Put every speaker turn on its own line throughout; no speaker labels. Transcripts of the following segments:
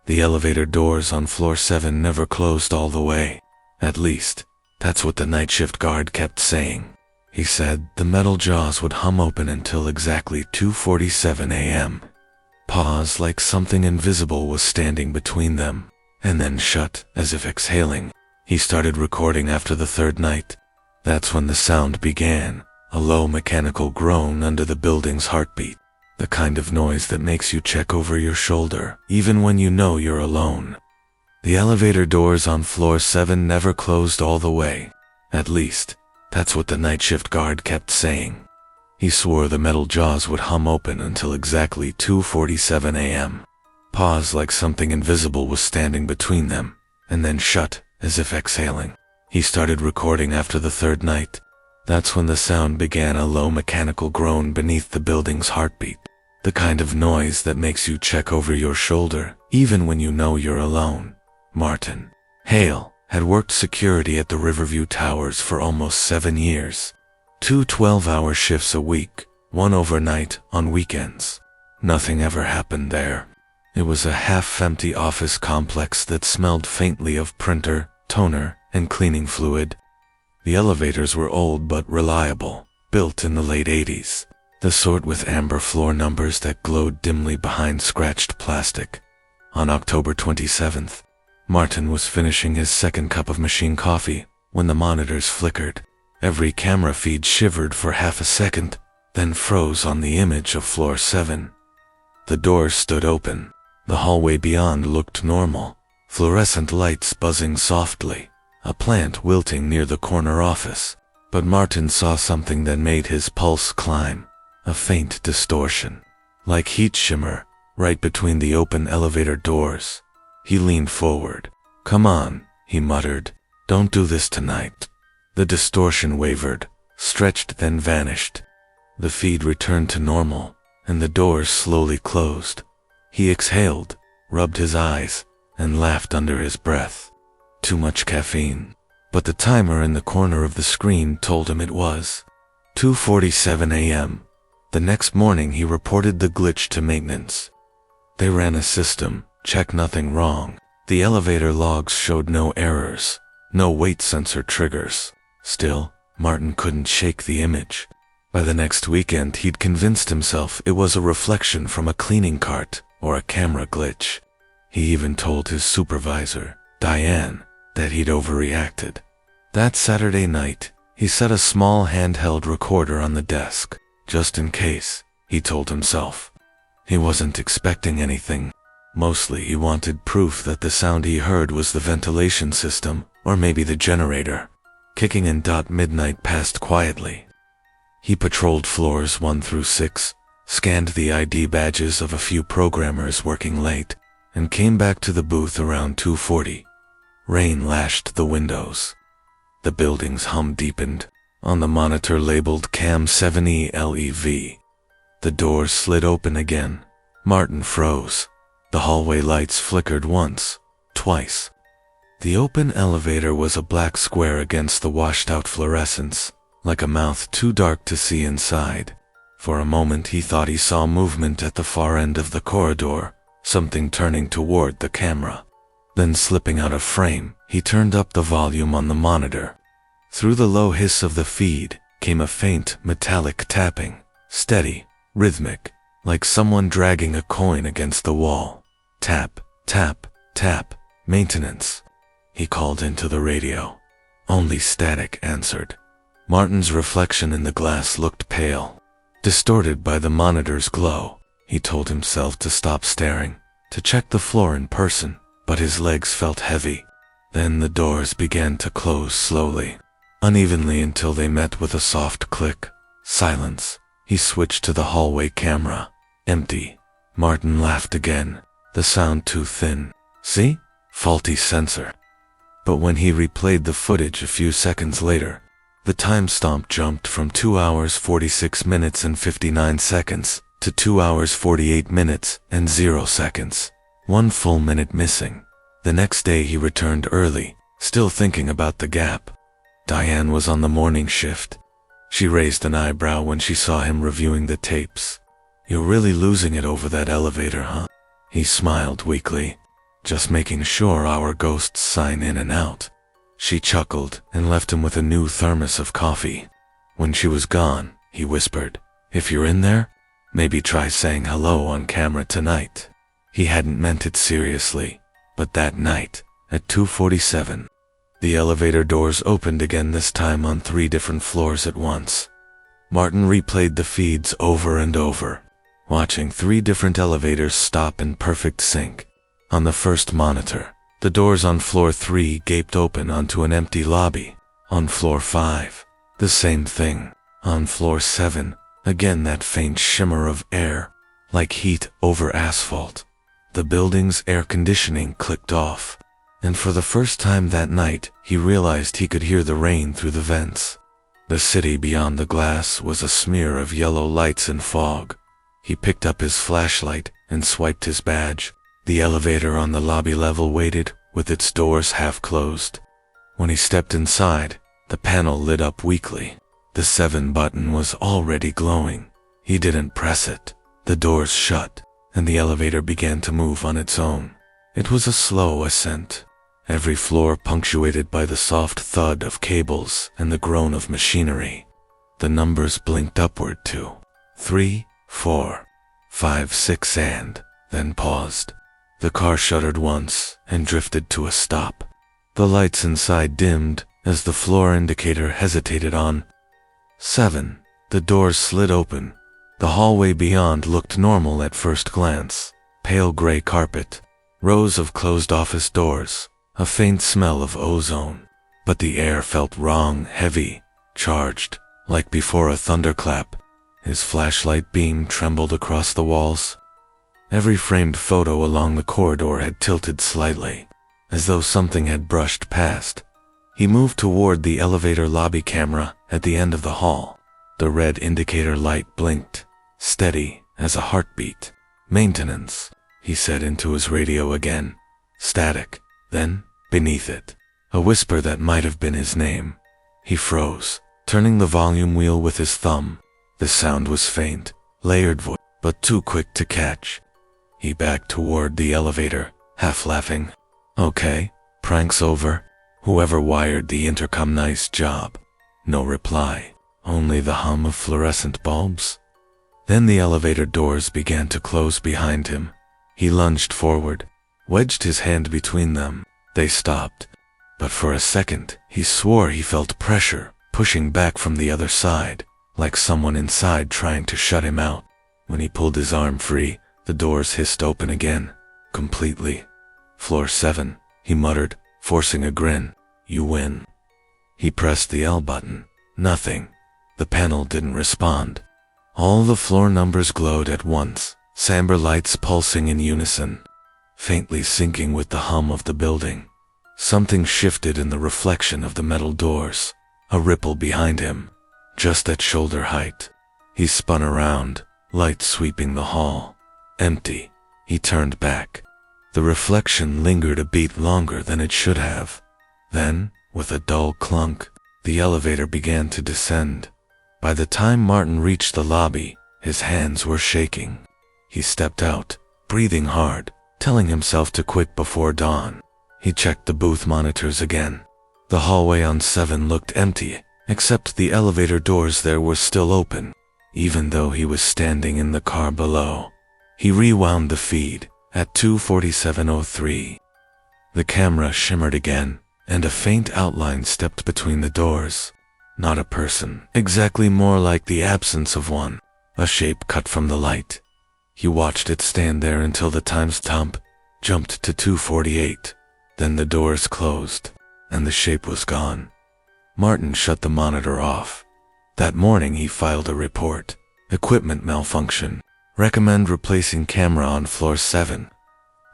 The elevator doors on floor 7 never closed all the way. At least, that's what the night shift guard kept saying. He said the metal jaws would hum open until exactly 2:47 a.m. Pause like something invisible was standing between them, and then shut as if exhaling. He started recording after the third night. That's when the sound began, a low mechanical groan under the building's heartbeat. The kind of noise that makes you check over your shoulder, even when you know you're alone. The elevator doors on floor 7 never closed all the way. At least, that's what the night shift guard kept saying. He swore the metal jaws would hum open until exactly 2:47 a.m. Pause like something invisible was standing between them, and then shut as if exhaling. He started recording after the third night. That's when the sound began, a low mechanical groan beneath the building's heartbeat. The kind of noise that makes you check over your shoulder, even when you know you're alone. Martin Hale had worked security at the Riverview Towers for almost 7 years. 2 12-hour shifts a week, 1 overnight on weekends. Nothing ever happened there. It was a half-empty office complex that smelled faintly of printer, toner, and cleaning fluid. The elevators were old but reliable, built in the late 80s. The sort with amber floor numbers that glowed dimly behind scratched plastic. On October 27th, Martin was finishing his second cup of machine coffee when the monitors flickered. Every camera feed shivered for half a second, then froze on the image of floor 7. The doors stood open. The hallway beyond looked normal, fluorescent lights buzzing softly, a plant wilting near the corner office. But Martin saw something that made his pulse climb. A faint distortion, like heat shimmer, right between the open elevator doors. He leaned forward. "Come on," he muttered. "Don't do this tonight." The distortion wavered, stretched, then vanished. The feed returned to normal, and the doors slowly closed. He exhaled, rubbed his eyes, and laughed under his breath. Too much caffeine. But the timer in the corner of the screen told him it was 2:47 a.m. The next morning he reported the glitch to maintenance. They ran a system, checked nothing wrong. The elevator logs showed no errors, no weight sensor triggers. Still, Martin couldn't shake the image. By the next weekend he'd convinced himself it was a reflection from a cleaning cart or a camera glitch. He even told his supervisor, Diane, that he'd overreacted. That Saturday night, he set a small handheld recorder on the desk. Just in case, he told himself. He wasn't expecting anything. Mostly he wanted proof that the sound he heard was the ventilation system, or maybe the generator. Kicking in. Midnight passed quietly. He patrolled floors 1 through 6, scanned the ID badges of a few programmers working late, and came back to the booth around 2:40. Rain lashed the windows. The building's hum deepened. On the monitor labeled Cam 7E LEV. The doors slid open again. Martin froze. The hallway lights flickered once, twice. The open elevator was a black square against the washed-out fluorescence, like a mouth too dark to see inside. For a moment he thought he saw movement at the far end of the corridor, something turning toward the camera. Then slipping out of frame, he turned up the volume on the monitor. Through the low hiss of the feed came a faint, metallic tapping, steady, rhythmic, like someone dragging a coin against the wall. Tap, tap, tap, maintenance. He called into the radio. Only static answered. Martin's reflection in the glass looked pale, distorted by the monitor's glow. He told himself to stop staring, to check the floor in person, but his legs felt heavy. Then the doors began to close slowly, unevenly until they met with a soft click. Silence. He switched to the hallway camera. Empty. Martin laughed again. The sound too thin. See? Faulty sensor. But when he replayed the footage a few seconds later, the timestamp jumped from 2 hours 46 minutes and 59 seconds to 2 hours 48 minutes and 0 seconds. 1 full minute missing. The next day he returned early, still thinking about the gap. Diane was on the morning shift. She raised an eyebrow when she saw him reviewing the tapes. "You're really losing it over that elevator, huh?" He smiled weakly. Just making sure our ghosts sign in and out." She chuckled and left him with a new thermos of coffee. When she was gone, he whispered, "If you're in there, maybe try saying hello on camera tonight." He hadn't meant it seriously, but that night, at 2:47, the elevator doors opened again, this time on 3 different floors at once. Martin replayed the feeds over and over, watching 3 different elevators stop in perfect sync. On the first monitor, the doors on floor 3 gaped open onto an empty lobby. On floor 5, the same thing. On floor 7, again that faint shimmer of air, like heat over asphalt. The building's air conditioning clicked off, and for the first time that night, he realized he could hear the rain through the vents. The city beyond the glass was a smear of yellow lights and fog. He picked up his flashlight and swiped his badge. The elevator on the lobby level waited, with its doors half closed. When he stepped inside, the panel lit up weakly. The 7 button was already glowing. He didn't press it. The doors shut, and the elevator began to move on its own. It was a slow ascent, every floor punctuated by the soft thud of cables and the groan of machinery. The numbers blinked upward to 3, 4, 5, 6 and then paused. The car shuddered once and drifted to a stop. The lights inside dimmed as the floor indicator hesitated on 7. The doors slid open. The hallway beyond looked normal at first glance. Pale gray carpet, rows of closed office doors, a faint smell of ozone. But the air felt wrong, heavy, charged, like before a thunderclap. His flashlight beam trembled across the walls. Every framed photo along the corridor had tilted slightly, as though something had brushed past. He moved toward the elevator lobby camera at the end of the hall. The red indicator light blinked, steady as a heartbeat. "Maintenance," he said into his radio again. Static. Then, beneath it, a whisper that might have been his name. He froze, turning the volume wheel with his thumb. The sound was faint, layered voice, but too quick to catch. He backed toward the elevator, half laughing. "Okay, prank's over. Whoever wired the intercom, nice job." No reply, only the hum of fluorescent bulbs. Then the elevator doors began to close behind him. He lunged forward, wedged his hand between them. They stopped, but for a second he swore he felt pressure pushing back from the other side, like someone inside trying to shut him out. When he pulled his arm free, the doors hissed open again, completely. "Floor 7, he muttered, forcing a grin. "You win." He pressed the L button. Nothing. The panel didn't respond. All the floor numbers glowed at once, samber lights pulsing in unison, faintly syncing with the hum of the building. Something shifted in the reflection of the metal doors, a ripple behind him, just at shoulder height. He spun around, light sweeping the hall. Empty. He turned back. The reflection lingered a beat longer than it should have. Then, with a dull clunk, the elevator began to descend. By the time Martin reached the lobby, his hands were shaking. He stepped out, breathing hard, telling himself to quit before dawn. He checked the booth monitors again. The hallway on 7 looked empty, except the elevator doors there were still open, even though he was standing in the car below. He rewound the feed at 2:47:03. The camera shimmered again, and a faint outline stepped between the doors. Not a person, exactly, more like the absence of one, a shape cut from the light. He watched it stand there until the timestamp jumped to 2:48. Then the doors closed, and the shape was gone. Martin shut the monitor off. That morning he filed a report. Equipment malfunction. Recommend replacing camera on floor 7.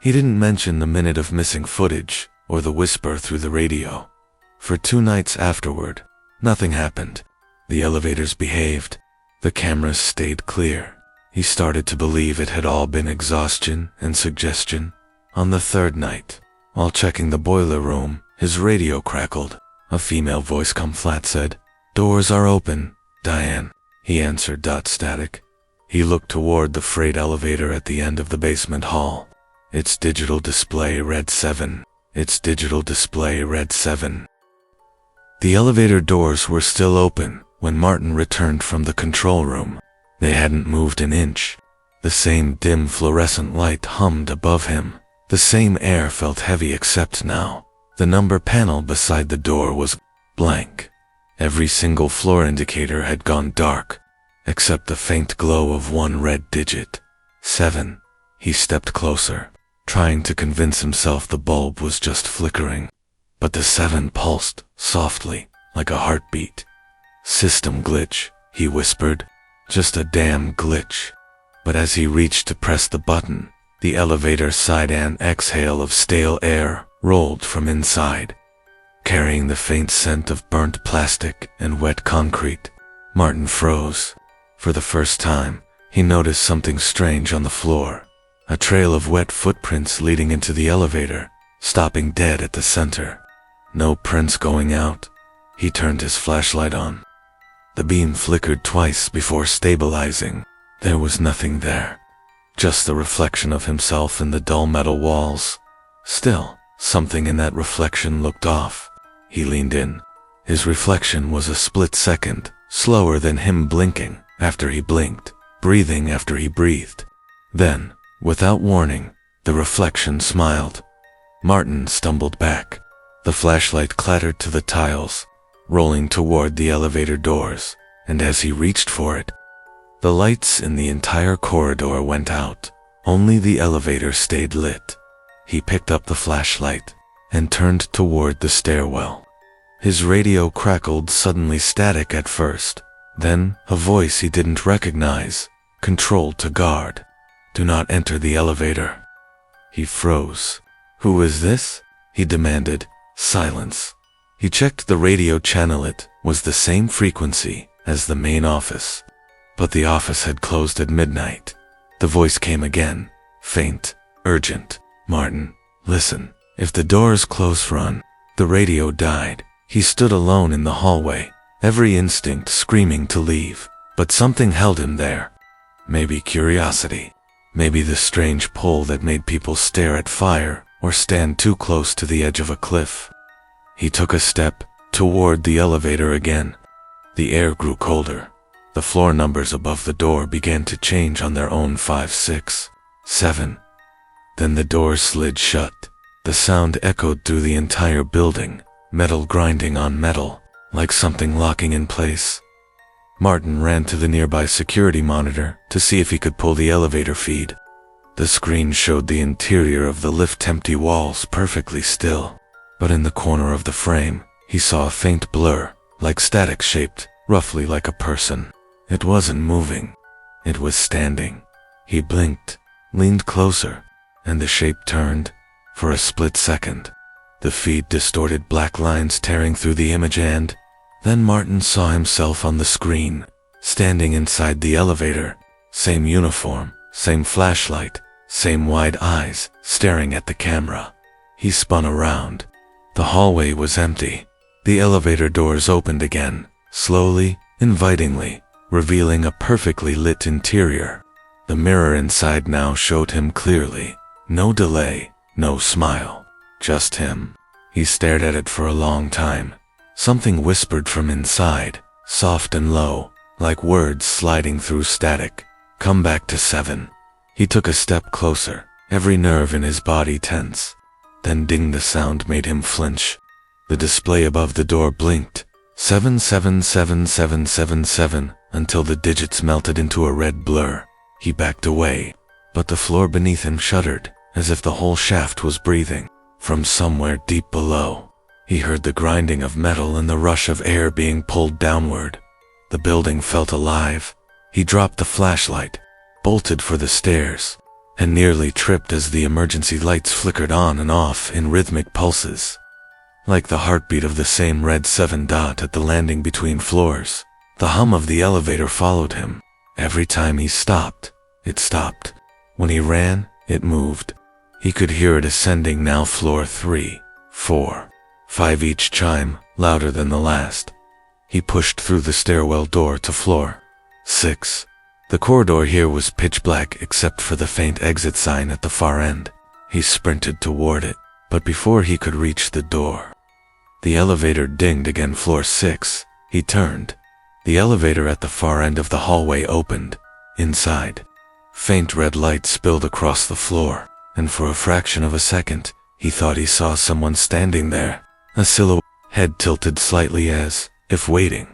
He didn't mention the minute of missing footage, or the whisper through the radio. For 2 nights afterward, nothing happened. The elevators behaved. The cameras stayed clear. He started to believe it had all been exhaustion and suggestion. On the 3rd night, while checking the boiler room, his radio crackled. A female voice come flat said, "Doors are open, Diane." He answered. Static. He looked toward the freight elevator at the end of the basement hall. Its digital display read 7. Its digital display read 7. The elevator doors were still open when Martin returned from the control room. They hadn't moved an inch. The same dim fluorescent light hummed above him. The same air felt heavy, except now the number panel beside the door was blank. Every single floor indicator had gone dark, except the faint glow of one red digit. 7. He stepped closer, trying to convince himself the bulb was just flickering. But the 7 pulsed softly, like a heartbeat. "System glitch," he whispered. "Just a damn glitch." But as he reached to press the button, the elevator sighed. An exhale of stale air rolled from inside, carrying the faint scent of burnt plastic and wet concrete. Martin froze. For the first time, he noticed something strange on the floor. A trail of wet footprints leading into the elevator, stopping dead at the center. No prints going out. He turned his flashlight on. The beam flickered twice before stabilizing. There was nothing there, just the reflection of himself in the dull metal walls. Still, something in that reflection looked off. He leaned in. His reflection was a split second, slower than him blinking after he blinked, breathing after he breathed. Then, without warning, the reflection smiled. Martin stumbled back. The flashlight clattered to the tiles, rolling toward the elevator doors, and as he reached for it, the lights in the entire corridor went out. Only the elevator stayed lit. He picked up the flashlight and turned toward the stairwell. His radio crackled, suddenly static at first. Then, a voice he didn't recognize, controlled to guard. "Do not enter the elevator." He froze. "Who is this?" he demanded. Silence. He checked the radio channel. It was the same frequency as the main office. But the office had closed at midnight. The voice came again, faint, urgent. "Martin, listen. If the doors close, run." The radio died. He stood alone in the hallway, every instinct screaming to leave. But something held him there. Maybe curiosity. Maybe the strange pull that made people stare at fire or stand too close to the edge of a cliff. He took a step toward the elevator again. The air grew colder. The floor numbers above the door began to change on their own. 5, 6, 7. Then the doors slid shut. The sound echoed through the entire building, metal grinding on metal, like something locking in place. Martin ran to the nearby security monitor to see if he could pull the elevator feed. The screen showed the interior of the lift, empty walls perfectly still. But in the corner of the frame, he saw a faint blur, like static, shaped roughly like a person. It wasn't moving. It was standing. He blinked, leaned closer, and the shape turned. For a split second, the feed distorted, black lines tearing through the image, and then Martin saw himself on the screen, standing inside the elevator. Same uniform, same flashlight, same wide eyes, staring at the camera. He spun around. The hallway was empty. The elevator doors opened again, slowly, invitingly, revealing a perfectly lit interior. The mirror inside now showed him clearly. No delay, no smile, just him. He stared at it for a long time. Something whispered from inside, soft and low, like words sliding through static. "Come back to 7. He took a step closer, every nerve in his body tense. Then ding, the sound made him flinch. The display above the door blinked. 777777, until the digits melted into a red blur. He backed away, but the floor beneath him shuddered, as if the whole shaft was breathing. From somewhere deep below, he heard the grinding of metal and the rush of air being pulled downward. The building felt alive. He dropped the flashlight, bolted for the stairs, and nearly tripped as the emergency lights flickered on and off in rhythmic pulses, like the heartbeat of the same red 7 dot at the landing between floors. The hum of the elevator followed him. Every time he stopped, it stopped. When he ran, it moved. He could hear it ascending, now floor 3, 4, 5, each chime louder than the last. He pushed through the stairwell door to floor 6. The corridor here was pitch black except for the faint exit sign at the far end. He sprinted toward it, but before he could reach the door, the elevator dinged again. Floor 6. He turned. The elevator at the far end of the hallway opened. Inside, faint red light spilled across the floor, and for a fraction of a second, he thought he saw someone standing there, a silhouette, head tilted slightly as if waiting.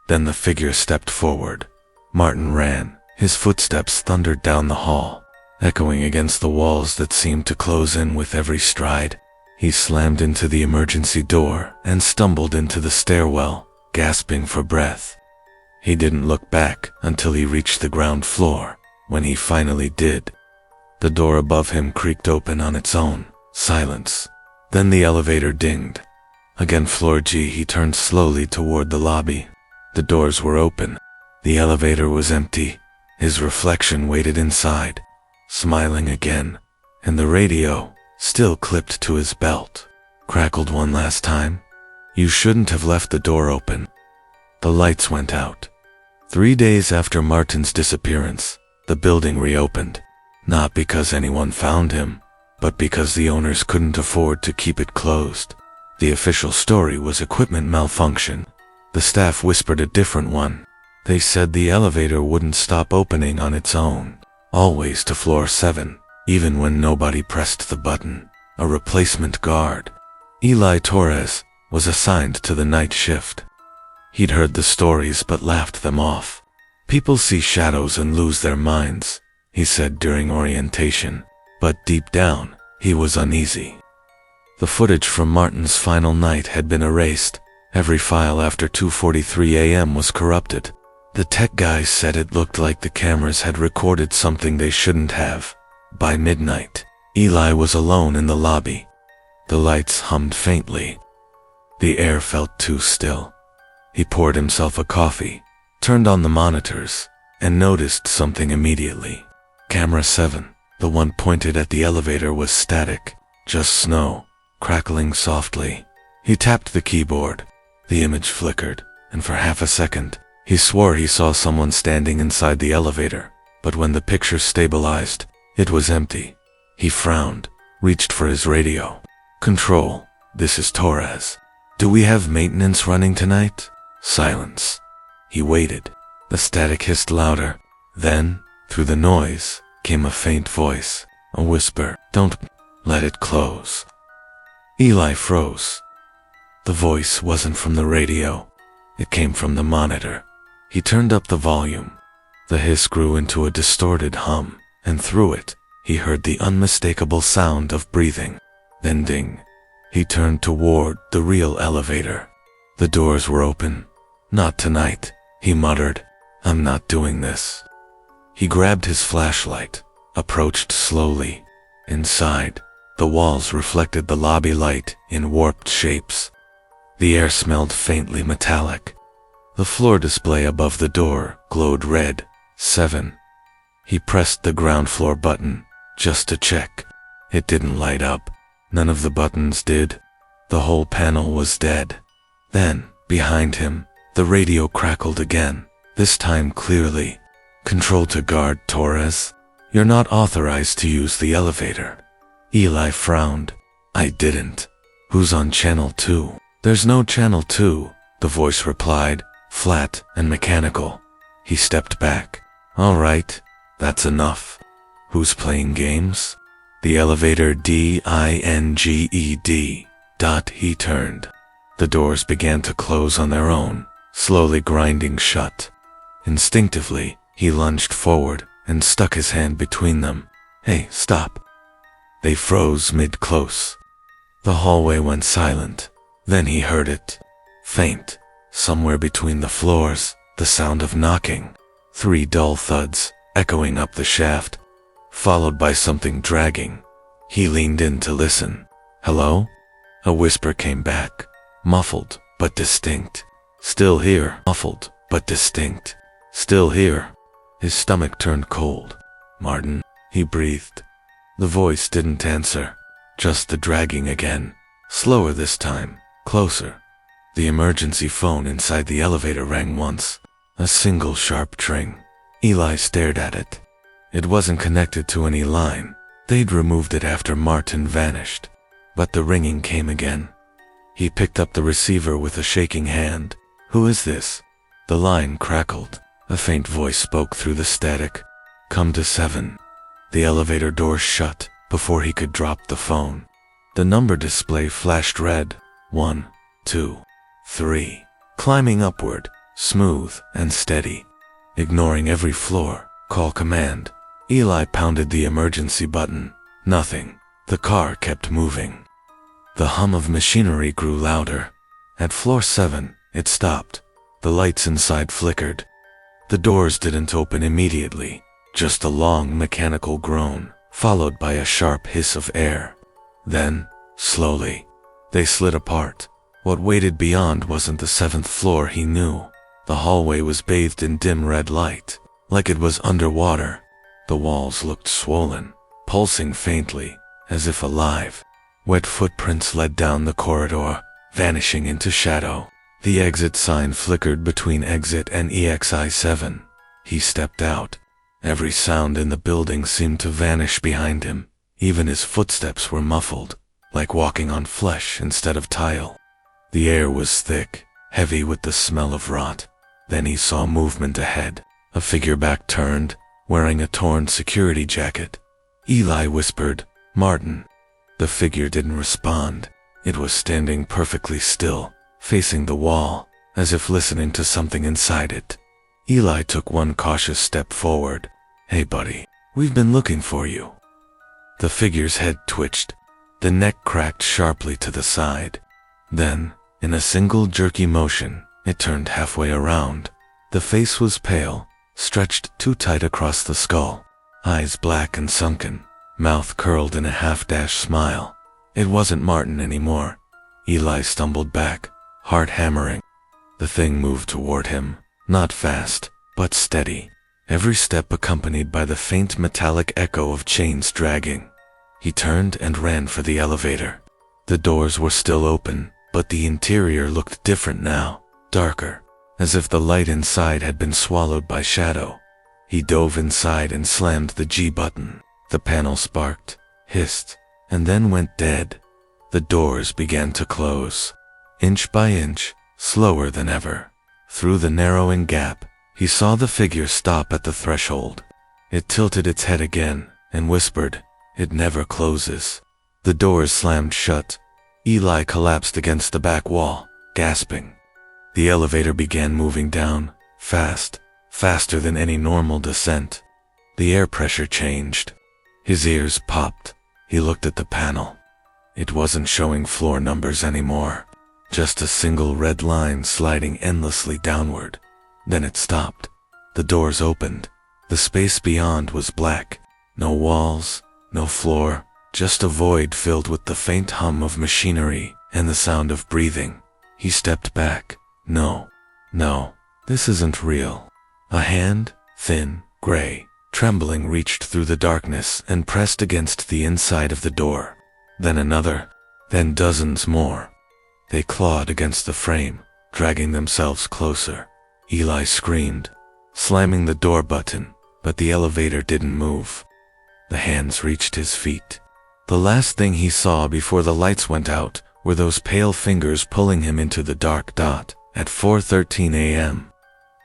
Then the figure stepped forward. Martin ran. His footsteps thundered down the hall, echoing against the walls that seemed to close in with every stride. He slammed into the emergency door and stumbled into the stairwell, gasping for breath. He didn't look back until he reached the ground floor. When he finally did, the door above him creaked open on its own. Silence. Then the elevator dinged. Again, floor G. He turned slowly toward the lobby. The doors were open. The elevator was empty. His reflection waited inside, smiling again, and the radio, still clipped to his belt, crackled one last time. You shouldn't have left the door open. The lights went out. 3 days after Martin's disappearance, the building reopened, not because anyone found him, but because the owners couldn't afford to keep it closed. The official story was equipment malfunction. The staff whispered a different one. They said the elevator wouldn't stop opening on its own, always to floor 7, even when nobody pressed the button. A replacement guard, Eli Torres, was assigned to the night shift. He'd heard the stories but laughed them off. People see shadows and lose their minds, he said during orientation, but deep down, he was uneasy. The footage from Martin's final night had been erased. Every file after 2:43 a.m. was corrupted. The tech guys said it looked like the cameras had recorded something they shouldn't have. By midnight, Eli was alone in the lobby. The lights hummed faintly. The air felt too still. He poured himself a coffee, turned on the monitors, and noticed something immediately. Camera 7, the one pointed at the elevator, was static, just snow, crackling softly. He tapped the keyboard. The image flickered, and for half a second, he swore he saw someone standing inside the elevator, but when the picture stabilized, it was empty. He frowned, reached for his radio. Control, this is Torres. Do we have maintenance running tonight? Silence. He waited. The static hissed louder. Then, through the noise, came a faint voice, a whisper. Don't let it close. Eli froze. The voice wasn't from the radio. It came from the monitor. He turned up the volume. The hiss grew into a distorted hum, and through it, he heard the unmistakable sound of breathing. Then ding. He turned toward the real elevator. The doors were open. Not tonight, he muttered. I'm not doing this. He grabbed his flashlight, approached slowly. Inside, the walls reflected the lobby light in warped shapes. The air smelled faintly metallic. The floor display above the door glowed red. 7. He pressed the ground floor button, just to check. It didn't light up. None of the buttons did. The whole panel was dead. Then, behind him, the radio crackled again, this time clearly. Control to guard Torres. You're not authorized to use the elevator. Eli frowned. I didn't. Who's on channel 2? There's no channel 2, the voice replied, flat and mechanical. He stepped back. All right, that's enough. Who's playing games? The elevator dinged. He turned. The doors began to close on their own, slowly grinding shut. Instinctively, he lunged forward and stuck his hand between them. Hey, stop. They froze mid-close. The hallway went silent. Then he heard it. Faint, somewhere between the floors, the sound of knocking. 3 dull thuds, echoing up the shaft, followed by something dragging. He leaned in to listen. Hello? A whisper came back, muffled but distinct. Still here. Muffled but distinct. Still here. His stomach turned cold. Martin, he breathed. The voice didn't answer, just the dragging again. Slower this time, closer. The emergency phone inside the elevator rang once. A single sharp tring. Eli stared at it. It wasn't connected to any line. They'd removed it after Martin vanished. But the ringing came again. He picked up the receiver with a shaking hand. "Who is this?" The line crackled. A faint voice spoke through the static. "Come to 7. The elevator doors shut before he could drop the phone. The number display flashed red. 1, 2, 3. Climbing upward, smooth and steady. Ignoring every floor call command, Eli pounded the emergency button. Nothing. The car kept moving. The hum of machinery grew louder. At floor 7, it stopped. The lights inside flickered. The doors didn't open immediately, just a long mechanical groan, followed by a sharp hiss of air. Then, slowly, they slid apart. What waited beyond wasn't the 7th floor he knew. The hallway was bathed in dim red light, like it was underwater. The walls looked swollen, pulsing faintly, as if alive. Wet footprints led down the corridor, vanishing into shadow. The exit sign flickered between exit and EXI-7. He stepped out. Every sound in the building seemed to vanish behind him. Even his footsteps were muffled, like walking on flesh instead of tile. The air was thick, heavy with the smell of rot. Then he saw movement ahead. A figure back turned, wearing a torn security jacket. Eli whispered, "Martin." The figure didn't respond. It was standing perfectly still, facing the wall, as if listening to something inside it. Eli took one cautious step forward. "Hey buddy, we've been looking for you." The figure's head twitched. The neck cracked sharply to the side. Then, in a single jerky motion, it turned halfway around. The face was pale, stretched too tight across the skull, eyes black and sunken, mouth curled in a half-dash smile. It wasn't Martin anymore. Eli stumbled back, heart hammering. The thing moved toward him, not fast, but steady, every step accompanied by the faint metallic echo of chains dragging. He turned and ran for the elevator. The doors were still open, but the interior looked different now, darker, as if the light inside had been swallowed by shadow. He dove inside and slammed the G button. The panel sparked, hissed, and then went dead. The doors began to close, inch by inch, slower than ever. Through the narrowing gap, he saw the figure stop at the threshold. It tilted its head again and whispered, "It never closes." The doors slammed shut. Eli collapsed against the back wall, gasping. The elevator began moving down, fast, faster than any normal descent. The air pressure changed. His ears popped. He looked at the panel. It wasn't showing floor numbers anymore, just a single red line sliding endlessly downward. Then it stopped. The doors opened. The space beyond was black. No walls, no floor, just a void filled with the faint hum of machinery and the sound of breathing. He stepped back. No, this isn't real. A hand, thin, gray, trembling, reached through the darkness and pressed against the inside of the door. Then another, then dozens more. They clawed against the frame, dragging themselves closer. Eli screamed, slamming the door button, but the elevator didn't move. The hands reached his feet. The last thing he saw before the lights went out were those pale fingers pulling him into the dark dot at 4:13 a.m.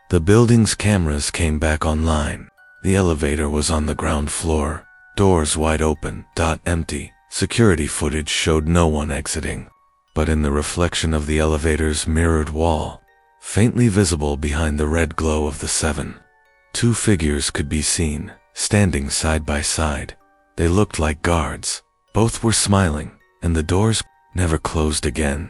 The building's cameras came back online. The elevator was on the ground floor, doors wide open, empty. Security footage showed no one exiting. But in the reflection of the elevator's mirrored wall, faintly visible behind the red glow of the 7, 2 figures could be seen, standing side by side. They looked like guards. Both were smiling, and the doors never closed again.